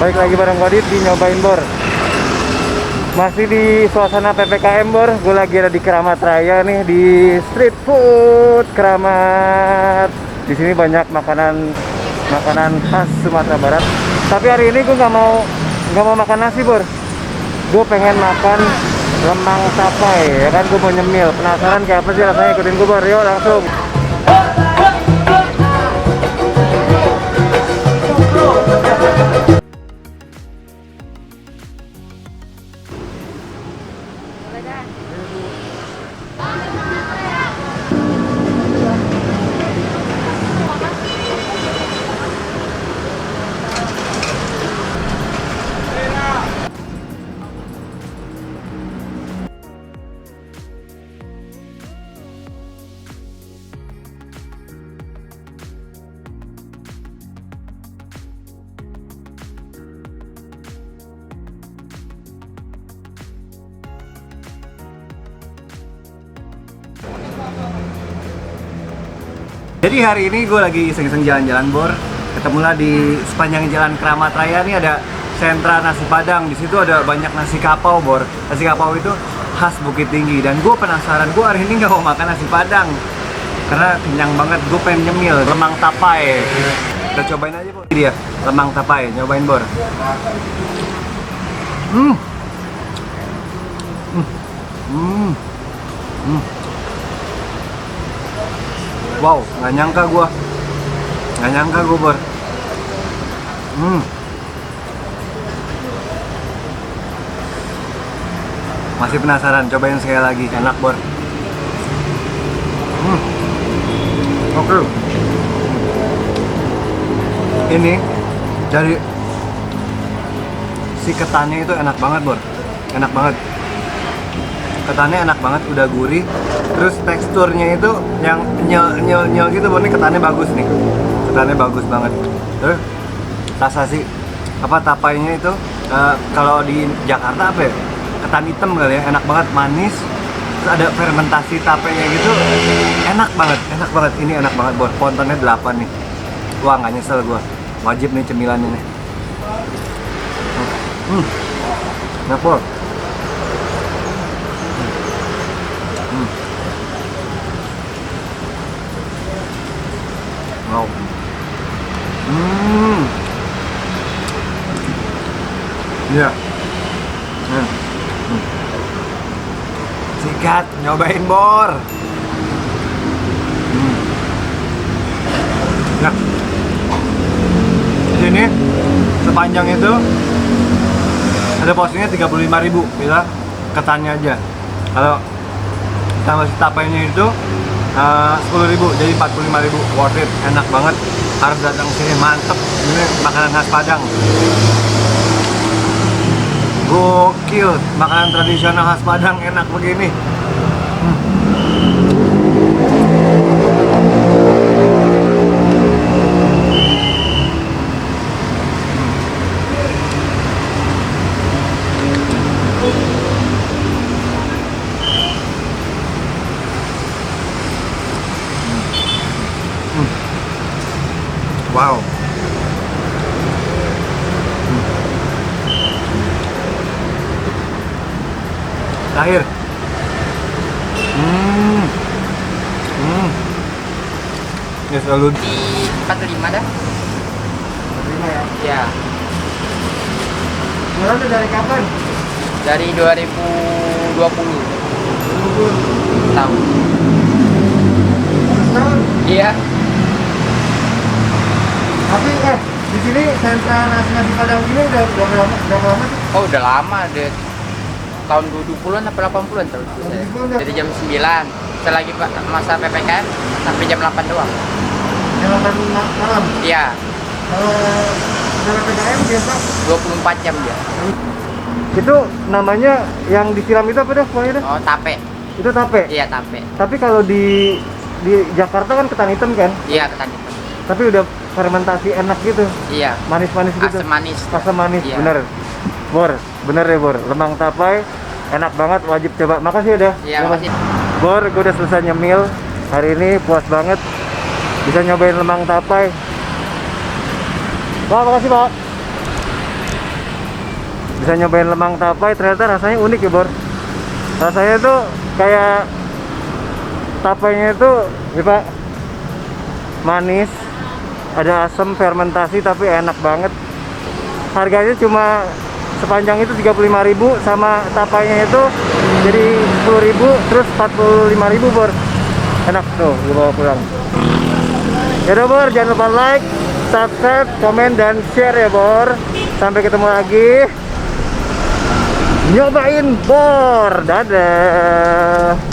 Balik lagi bareng Godit di Nyobain Bor. Masih di suasana PPKM Bor. Gue lagi ada di Keramat Raya nih, di street food Keramat. Di sini banyak makanan khas Sumatera Barat. Tapi hari ini gue nggak mau makan nasi Bor. Gue pengen makan lemang tapai, ya kan, gue mau nyemil. Penasaran kayak apa sih rasanya? Ikutin gue Bor, yuk langsung. Jadi hari ini gue lagi iseng-iseng jalan-jalan Bor. Ketemulah di sepanjang jalan Keramat Raya nih ada sentra nasi Padang. Di situ ada banyak nasi kapau Bor. Nasi kapau itu khas Bukit Tinggi. Dan gue penasaran, gue hari ini nggak mau makan nasi Padang karena kenyang banget. Gue pengen nyemil lemang tapai. Kita cobain aja Bor. Ini dia lemang tapai, nyobain Bor. Wow, nggak nyangka gue Bor. Masih penasaran, cobain sekali lagi, enak Bor. Oke. Ini dari si ketannya itu enak banget Bor, enak banget. Ketannya enak banget, udah gurih. Terus teksturnya itu yang nyel gitu Bor. Ini ketannya bagus nih. Ketannya bagus banget. Terus rasa sih tapainya itu kalau di Jakarta apa ya? Ketan hitam kali ya, enak banget, manis. Terus ada fermentasi tapenya gitu. Enak banget. Ini enak banget Bor. Pontonnya 8 nih. Wah, nggak nyesel gua. Wajib nih cemilannya nih. Enak Bor. Wow. Iya. Sikat, nyobain Bor. Nah, di sini sepanjang itu ada porsinya 35.000 bila ketannya aja. Kalau tambah si tapainya itu 10.000, jadi 45.000. Worth it, enak banget. Harus datang ke sini, mantep. Ini makanan khas Padang. Gokil, makanan tradisional khas Padang enak begini. Wow. Terakhir. Ya selalu Di 45 dah. 45 ya? Ya. Jualan tuh dari kapan? Dari 2020 tahun. Tahun. Iya. Tapi di sini sentra nasi Padang ini udah berapa lama sih? Oh, udah lama deh. Tahun 20-an apa 80-an terus. Dari jam 9 selagi masa PPKM sampai jam 8 doang. Jam 8 malam. Iya. Kalau PPKM biasa 24 jam dia. itu namanya yang disiram itu apa dah pokoknya dah? Oh, tape. Itu tape? Iya, tape. Tapi kalau di Jakarta kan ketan hitam kan? Iya, ketan hitam. Tapi udah fermentasi enak gitu. Iya. Manis-manis gitu. Asam manis. Asam manis, Iya. bener. Bor, bener ya Bor. Lemang tapai enak banget, wajib coba. Makasih udah. Iya, makasih. Bor, gue udah selesai nyemil. Hari ini puas banget bisa nyobain lemang tapai. Pak, makasih Pak. bisa nyobain lemang tapai. Ternyata rasanya unik ya Bor. Rasanya tuh kayak tapainya itu ya Pak, manis, ada asam fermentasi tapi enak banget. Harganya cuma sepanjang itu 35.000, sama tapainya itu jadi 10.000, terus 45.000 Bor. Enak tuh dibawa pulang. Yaudah Bor, jangan lupa like, subscribe, komen, dan share ya Bor. Sampai ketemu lagi. Nyobain Bor. Dadah.